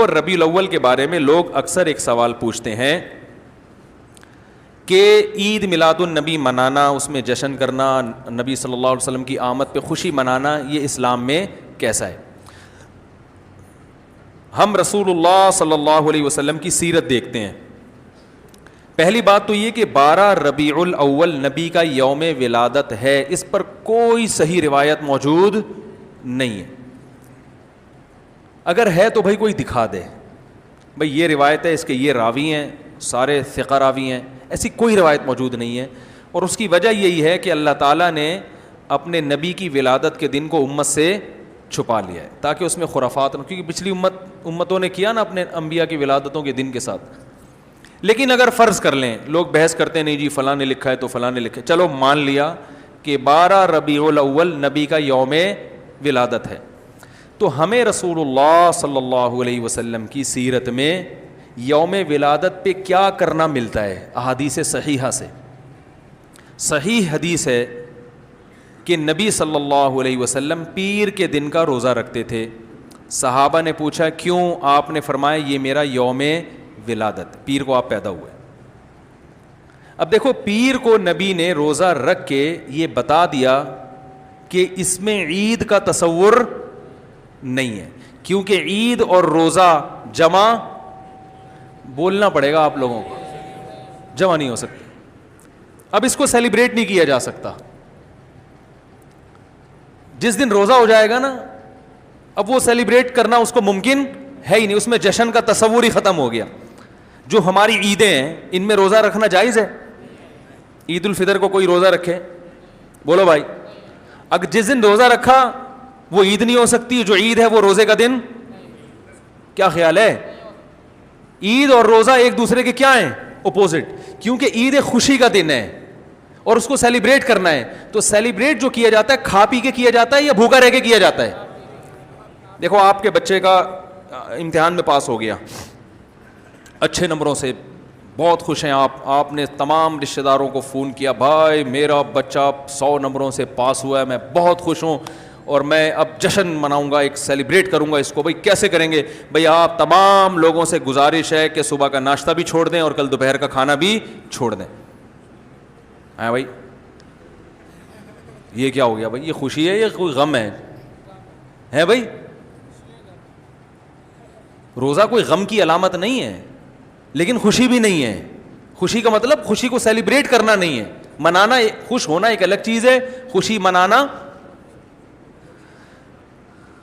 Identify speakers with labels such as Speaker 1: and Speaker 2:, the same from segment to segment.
Speaker 1: اور ربیع الاول کے بارے میں لوگ اکثر ایک سوال پوچھتے ہیں کہ عید میلاد النبی منانا، اس میں جشن کرنا، نبی صلی اللہ علیہ وسلم کی آمد پہ خوشی منانا، یہ اسلام میں کیسا ہے؟ ہم رسول اللہ صلی اللہ علیہ وسلم کی سیرت دیکھتے ہیں. پہلی بات تو یہ کہ 12 ربیع الاول نبی کا یوم ولادت ہے، اس پر کوئی صحیح روایت موجود نہیں ہے. اگر ہے تو بھائی کوئی دکھا دے، بھائی یہ روایت ہے، اس کے یہ راوی ہیں، سارے ثقہ راوی ہیں، ایسی کوئی روایت موجود نہیں ہے. اور اس کی وجہ یہی ہے کہ اللہ تعالیٰ نے اپنے نبی کی ولادت کے دن کو امت سے چھپا لیا ہے تاکہ اس میں خرافات نہ، کیونکہ پچھلی امتوں نے کیا نا اپنے انبیاء کی ولادتوں کے دن کے ساتھ. لیکن اگر فرض کر لیں، لوگ بحث کرتے نہیں جی فلاں نے لکھا ہے تو فلاں نے لکھا ہے، چلو مان لیا کہ 12 ربیع الاول نبی کا یوم ولادت ہے، تو ہمیں رسول اللہ صلی اللہ علیہ وسلم کی سیرت میں یوم ولادت پہ کیا کرنا ملتا ہے؟ احادیث صحیحہ سے صحیح حدیث ہے کہ نبی صلی اللہ علیہ وسلم پیر کے دن کا روزہ رکھتے تھے. صحابہ نے پوچھا کیوں؟ آپ نے فرمایا یہ میرا یوم ولادت، پیر کو آپ پیدا ہوئے. اب دیکھو پیر کو نبی نے روزہ رکھ کے یہ بتا دیا کہ اس میں عید کا تصور نہیں ہے، کیونکہ عید اور روزہ جمع، بولنا پڑے گا آپ لوگوں کو، جمع نہیں ہو سکتے. اب اس کو سیلیبریٹ نہیں کیا جا سکتا. جس دن روزہ ہو جائے گا نا، اب وہ سیلیبریٹ کرنا اس کو ممکن ہے ہی نہیں، اس میں جشن کا تصور ہی ختم ہو گیا. جو ہماری عیدیں ہیں ان میں روزہ رکھنا جائز ہے؟ عید الفطر کو کوئی روزہ رکھے؟ بولو بھائی. اگر جس دن روزہ رکھا وہ عید نہیں ہو سکتی، جو عید ہے وہ روزے کا دن. کیا خیال ہے؟ عید اور روزہ ایک دوسرے کے کیا ہیں؟ اپوزٹ. کیونکہ عید ایک خوشی کا دن ہے اور اس کو سیلیبریٹ کرنا ہے. تو سیلیبریٹ جو کیا جاتا ہے کھا پی کے کیا جاتا ہے یا بھوکا رہ کے کیا جاتا ہے؟ دیکھو آپ کے بچے کا امتحان میں پاس ہو گیا اچھے نمبروں سے، بہت خوش ہیں آپ نے تمام رشتہ داروں کو فون کیا، بھائی میرا بچہ 100 نمبروں سے پاس ہوا ہے، میں بہت خوش ہوں اور میں اب جشن مناؤں گا، ایک سیلیبریٹ کروں گا اس کو. بھائی کیسے کریں گے؟ بھائی آپ تمام لوگوں سے گزارش ہے کہ صبح کا ناشتہ بھی چھوڑ دیں اور کل دوپہر کا کھانا بھی چھوڑ دیں. ہاں بھائی یہ کیا ہو گیا بھائی؟ یہ خوشی ہے یا کوئی غم ہے بھائی؟ روزہ کوئی غم کی علامت نہیں ہے لیکن خوشی بھی نہیں ہے. خوشی کا مطلب خوشی کو سیلیبریٹ کرنا نہیں ہے، منانا. خوش ہونا ایک الگ چیز ہے، خوشی منانا.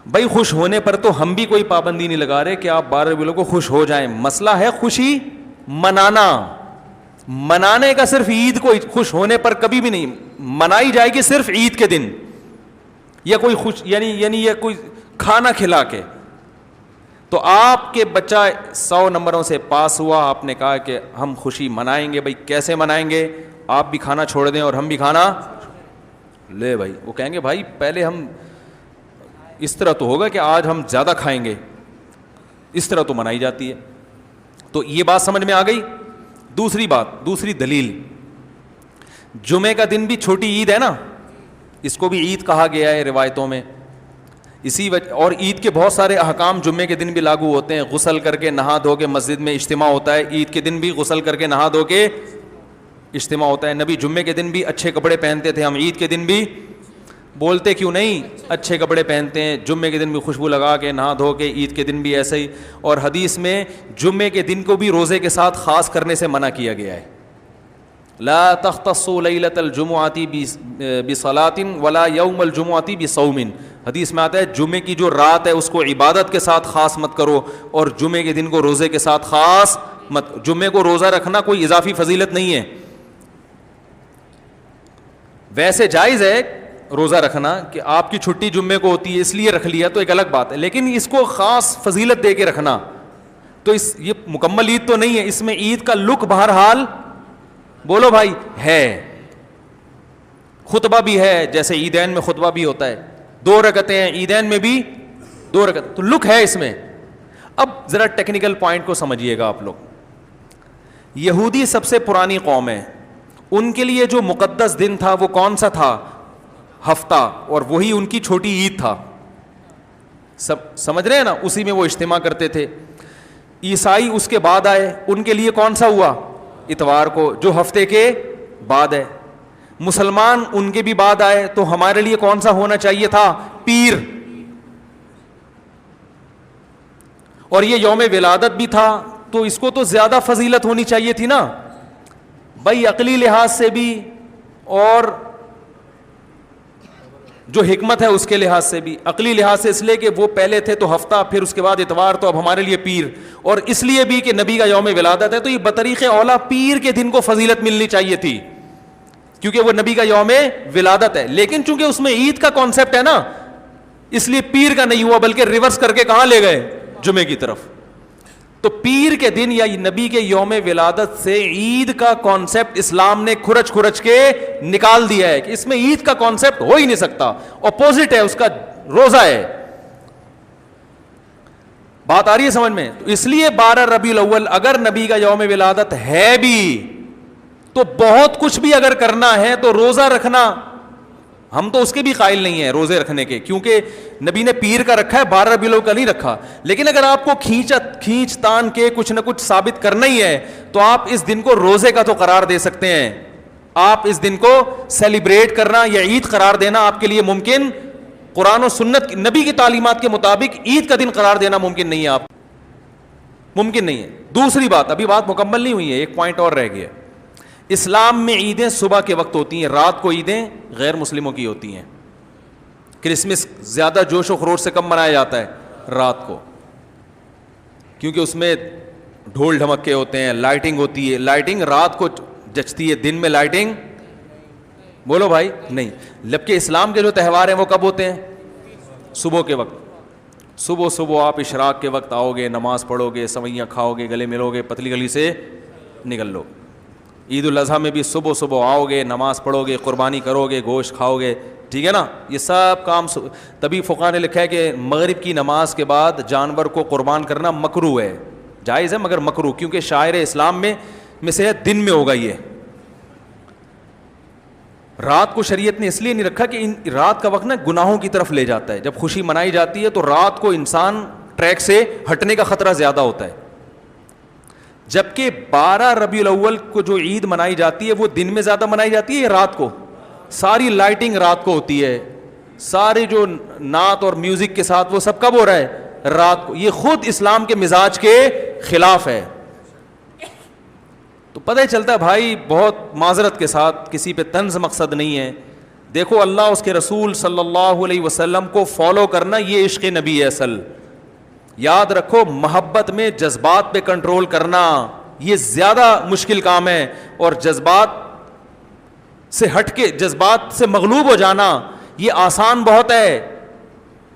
Speaker 1: بھائی خوش ہونے پر تو ہم بھی کوئی پابندی نہیں لگا رہے کہ آپ 12 ربیع الاول کو خوش ہو جائیں. مسئلہ ہے خوشی منانا. منانے کا صرف عید کو خوش ہونے پر کبھی بھی نہیں منائی جائے گی، صرف عید کے دن یا کوئی خوش یعنی یہ کوئی کھانا کھلا کے. تو آپ کے بچہ 100 نمبروں سے پاس ہوا، آپ نے کہا کہ ہم خوشی منائیں گے. بھائی کیسے منائیں گے؟ آپ بھی کھانا چھوڑ دیں اور ہم بھی کھانا لے. بھائی وہ کہیں گے بھائی پہلے ہم اس طرح تو ہوگا کہ آج ہم زیادہ کھائیں گے، اس طرح تو منائی جاتی ہے. تو یہ بات سمجھ میں آ گئی. دوسری بات، دوسری دلیل، جمعے کا دن بھی چھوٹی عید ہے نا، اس کو بھی عید کہا گیا ہے روایتوں میں. اسی وجہ اور عید کے بہت سارے احکام جمعے کے دن بھی لاگو ہوتے ہیں. غسل کر کے نہا دھو کے مسجد میں اجتماع ہوتا ہے، عید کے دن بھی غسل کر کے نہا دھو کے اجتماع ہوتا ہے. نبی جمعے کے دن بھی اچھے کپڑے پہنتے تھے، ہم عید کے دن بھی بولتے کیوں نہیں اچھے کپڑے پہنتے ہیں. جمعے کے دن بھی خوشبو لگا کے نہا دھو کے، عید کے دن بھی ایسے ہی. اور حدیث میں جمعے کے دن کو بھی روزے کے ساتھ خاص کرنے سے منع کیا گیا ہے. لا تختصوا لیلۃ الجمعۃ بصلاۃ ولا یوم الجمعۃ بصوم. حدیث میں آتا ہے جمعے کی جو رات ہے اس کو عبادت کے ساتھ خاص مت کرو اور جمعے کے دن کو روزے کے ساتھ خاص مت. جمعے کو روزہ رکھنا کوئی اضافی فضیلت نہیں ہے. ویسے جائز ہے روزہ رکھنا کہ آپ کی چھٹی جمعے کو ہوتی ہے اس لیے رکھ لیا تو ایک الگ بات ہے، لیکن اس کو خاص فضیلت دے کے رکھنا تو یہ مکمل عید تو نہیں ہے. اس میں عید کا لک بہرحال بولو بھائی ہے. خطبہ بھی ہے، جیسے عیدین میں خطبہ بھی ہوتا ہے، 2 رکعتیں ہیں عیدین میں بھی 2 رکعت، تو لک ہے اس میں. اب ذرا ٹیکنیکل پوائنٹ کو سمجھیے گا آپ لوگ. یہودی سب سے پرانی قوم ہے، ان کے لیے جو مقدس دن تھا وہ کون سا تھا؟ ہفتہ، اور وہی ان کی چھوٹی عید تھا. سب سمجھ رہے ہیں نا؟ اسی میں وہ اجتماع کرتے تھے. عیسائی اس کے بعد آئے, ان کے لیے کون سا ہوا؟ اتوار کو, جو ہفتے کے بعد ہے. مسلمان ان کے بھی بعد آئے, تو ہمارے لیے کون سا ہونا چاہیے تھا؟ پیر. اور یہ یوم ولادت بھی تھا, تو اس کو تو زیادہ فضیلت ہونی چاہیے تھی نا بھائی, عقلی لحاظ سے بھی اور جو حکمت ہے اس کے لحاظ سے بھی. عقلی لحاظ سے اس لیے کہ وہ پہلے تھے تو ہفتہ, پھر اس کے بعد اتوار, تو اب ہمارے لیے پیر. اور اس لیے بھی کہ نبی کا یوم ولادت ہے, تو یہ بطریق اولا پیر کے دن کو فضیلت ملنی چاہیے تھی, کیونکہ وہ نبی کا یوم ولادت ہے. لیکن چونکہ اس میں عید کا کانسیپٹ ہے نا, اس لیے پیر کا نہیں ہوا, بلکہ ریورس کر کے کہاں لے گئے؟ جمعے کی طرف. تو پیر کے دن یا نبی کے یوم ولادت سے عید کا کانسیپٹ اسلام نے کھرچ کے نکال دیا ہے کہ اس میں عید کا کانسیپٹ ہو ہی نہیں سکتا, اپوزٹ ہے اس کا, روزہ ہے. بات آ رہی ہے سمجھ میں؟ تو اس لیے 12 ربیع الاول اگر نبی کا یوم ولادت ہے بھی, تو بہت کچھ بھی اگر کرنا ہے تو روزہ رکھنا, ہم تو اس کے بھی قائل نہیں ہیں روزے رکھنے کے, کیونکہ نبی نے پیر کا رکھا ہے, 12 ربیع الاول کا نہیں رکھا. لیکن اگر آپ کو کھینچ تان کے کچھ نہ کچھ ثابت کرنا ہی ہے, تو آپ اس دن کو روزے کا تو قرار دے سکتے ہیں. آپ اس دن کو سیلیبریٹ کرنا یا عید قرار دینا آپ کے لیے ممکن, قرآن و سنت نبی کی تعلیمات کے مطابق عید کا دن قرار دینا ممکن نہیں ہے, آپ ممکن نہیں ہے. دوسری بات, ابھی بات مکمل نہیں ہوئی ہے, ایک پوائنٹ اور رہ گیا. اسلام میں عیدیں صبح کے وقت ہوتی ہیں, رات کو عیدیں غیر مسلموں کی ہوتی ہیں. کرسمس زیادہ جوش و خروش سے کم منایا جاتا ہے رات کو, کیونکہ اس میں ڈھول ڈھمکے ہوتے ہیں, لائٹنگ ہوتی ہے. لائٹنگ رات کو جچتی ہے, دن میں لائٹنگ بولو بھائی نہیں. جبکہ اسلام کے جو تہوار ہیں وہ کب ہوتے ہیں؟ صبح کے وقت. صبح آپ اشراق کے وقت آؤ گے, نماز پڑھو گے, سوئیاں کھاؤ گے, گلے ملو گے, پتلی گلی سے نکل لو. عید الاضحیٰ میں بھی صبح آؤ گے, نماز پڑھو گے, قربانی کرو گے, گوشت کھاؤ گے, ٹھیک ہے نا. یہ سب کام تبھی فقہاء نے لکھا ہے کہ مغرب کی نماز کے بعد جانور کو قربان کرنا مکروہ ہے, جائز ہے مگر مکروہ, کیونکہ شاعر اسلام میں سے ہے دن میں ہوگا. یہ رات کو شریعت نے اس لیے نہیں رکھا کہ رات کا وقت نا گناہوں کی طرف لے جاتا ہے. جب خوشی منائی جاتی ہے تو رات کو انسان ٹریک سے ہٹنے کا خطرہ زیادہ ہوتا ہے. جبکہ 12 ربیع الاول کو جو عید منائی جاتی ہے وہ دن میں زیادہ منائی جاتی ہے یا رات کو؟ ساری لائٹنگ رات کو ہوتی ہے, سارے جو نعت اور میوزک کے ساتھ وہ سب کب ہو رہا ہے؟ رات کو. یہ خود اسلام کے مزاج کے خلاف ہے. تو پتہ ہی چلتا ہے بھائی, بہت معذرت کے ساتھ, کسی پہ طنز مقصد نہیں ہے. دیکھو اللہ اس کے رسول صلی اللہ علیہ وسلم کو فالو کرنا یہ عشق نبی ہے اصل. یاد رکھو, محبت میں جذبات پہ کنٹرول کرنا یہ زیادہ مشکل کام ہے, اور جذبات سے ہٹ کے, جذبات سے مغلوب ہو جانا یہ آسان بہت ہے,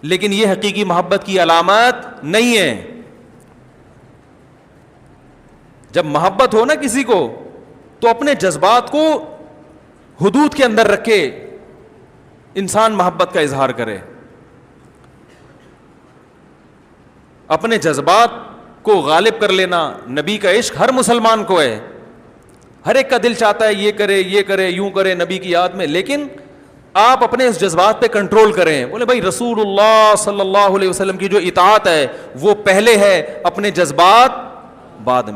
Speaker 1: لیکن یہ حقیقی محبت کی علامت نہیں ہے. جب محبت ہو نا کسی کو, تو اپنے جذبات کو حدود کے اندر رکھے انسان محبت کا اظہار کرے. اپنے جذبات کو غالب کر لینا, نبی کا عشق ہر مسلمان کو ہے, ہر ایک کا دل چاہتا ہے یہ کرے یوں کرے نبی کی یاد میں, لیکن آپ اپنے اس جذبات پہ کنٹرول کریں. بولے بھائی رسول اللہ صلی اللہ علیہ وسلم کی جو اطاعت ہے وہ پہلے ہے, اپنے جذبات بعد میں.